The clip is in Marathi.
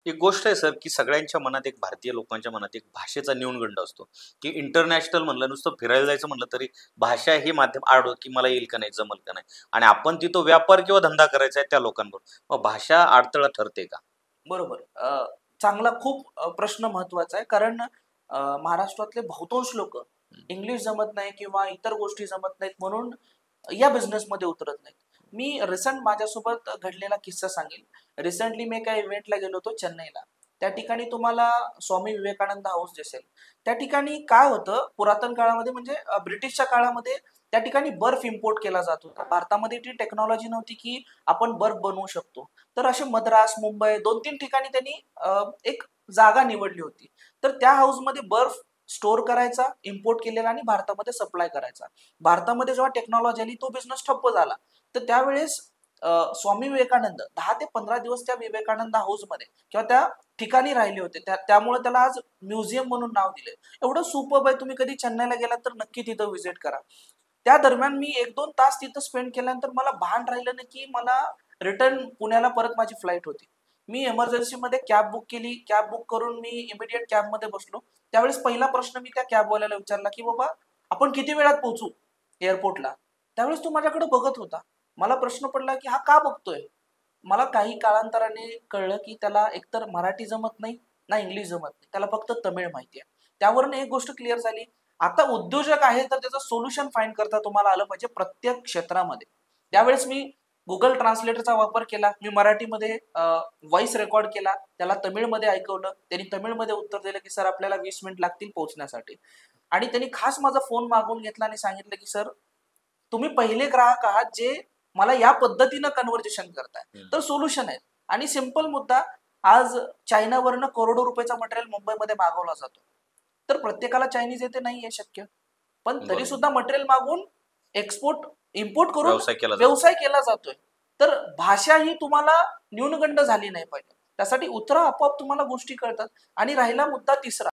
एक गोष्ट आहे सर, की सगळ्यांच्या मनात एक भारतीय लोकांच्या मनात एक भाषेचा न्यूनगंड असतो, की इंटरनॅशनल म्हणलं नुसतं फिरायला जायचं म्हटलं तरी भाषा हे माध्यम आड की मला येईल का नाही, जमल का नाही आणि आपण तिथं व्यापार किंवा धंदा करायचा आहे त्या लोकांबरोबर. मग भाषा अडथळा ठरते का? बरोबर. चांगला खूप प्रश्न महत्त्वाचा आहे. कारण महाराष्ट्रातले बहुतांश लोकं हं. इंग्लिश जमत नाही किंवा इतर गोष्टी जमत नाहीत म्हणून या बिझनेसमध्ये उतरत नाहीत. मी रिसेंट माझ्यासोबत घडलेला किस्सा सांगेल. रिसेंटली मी एका इव्हेंटला गेलो होतो चेन्नईला. त्या ठिकाणी तुम्हाला स्वामी विवेकानंद हाऊस दिसेल. त्या ठिकाणी काय होतं पुरातन काळामध्ये म्हणजे ब्रिटिशच्या काळामध्ये त्या ठिकाणी बर्फ इम्पोर्ट केला जात होता. भारतामध्ये ती टेक्नॉलॉजी नव्हती की आपण बर्फ बनवू शकतो. तर असे मद्रास, मुंबई 2-3 ठिकाणी त्यांनी एक जागा निवडली होती. तर त्या हाऊसमध्ये बर्फ स्टोअर करायचा, इम्पोर्ट केलेला आणि भारतामध्ये सप्लाय करायचा. भारतामध्ये जेव्हा टेक्नॉलॉजी आली तो बिझनेस ठप्प झाला. तर त्यावेळेस स्वामी विवेकानंद 10 ते 15 दिवस त्या विवेकानंद हाऊसमध्ये किंवा त्या ठिकाणी राहिले होते. त्यामुळे त्याला आज म्युझियम म्हणून नाव दिले. एवढं सुपर्ब आहे. तुम्ही कधी चेन्नईला गेलात तर नक्की तिथं व्हिजिट करा. त्या दरम्यान मी 1-2 तास तिथं स्पेंड केल्यानंतर मला भान राहिलं नाही, की मला रिटर्न पुण्याला परत माझी फ्लाइट होती. मी एमर्जन्सीमध्ये कॅब बुक केली. कॅब बुक करून मी इमिडिएट कॅबमध्ये बसलो. त्यावेळेस पहिला प्रश्न मी त्या कॅबवाल्याला विचारला, की "बाबा आपण किती वेळात पोहोचू एअरपोर्टला?" त्यावेळेस तो माझ्याकडे बघत होता. मला प्रश्न पडला, की हा का बघतोय? मला काही काळांतराने कळलं, की त्याला एकतर मराठी जमत नाही, ना इंग्लिश जमत नाही. त्याला फक्त तमिळ माहिती आहे. त्यावरून एक गोष्ट क्लिअर झाली, आता उद्योजक आहे तर त्याचं सोल्युशन फाइंड करता तुम्हाला आलं पाहिजे प्रत्येक क्षेत्रामध्ये. त्यावेळेस मी Google ट्रान्सलेटरचा वापर केला. मी मराठीमध्ये व्हॉइस रेकॉर्ड केला. त्याला तमिळमध्ये ऐकवलं. त्यांनी तमिळमध्ये उत्तर दिलं, की "सर आपल्याला 20 मिनिट लागतील पोहोचण्यासाठी." आणि त्यांनी खास माझा फोन मागवून घेतला आणि सांगितलं, की "सर तुम्ही पहिले ग्राहक आहात जे मला या पद्धतीनं कन्व्हर्सेशन करताय." हं. तर सोल्युशन आहे आणि सिंपल मुद्दा आज चायनावरनं करोडो रुपयाचा मटेरियल मुंबईमध्ये मागवला जातो. तर प्रत्येकाला चायनीज येते नाहीये शक्य. पण तरी बरोबर. सुद्धा मटेरियल मागवून एक्सपोर्ट, इम्पोर्ट करून व्यवसाय केला जातो. व्यवसाय केला जातोय. तर भाषा ही तुम्हाला न्यूनगंड झाली नाही पाहिजे. त्यासाठी उतरा आपोआप तुम्हाला गोष्टी कळतात आणि राहिला मुद्दा तिसरा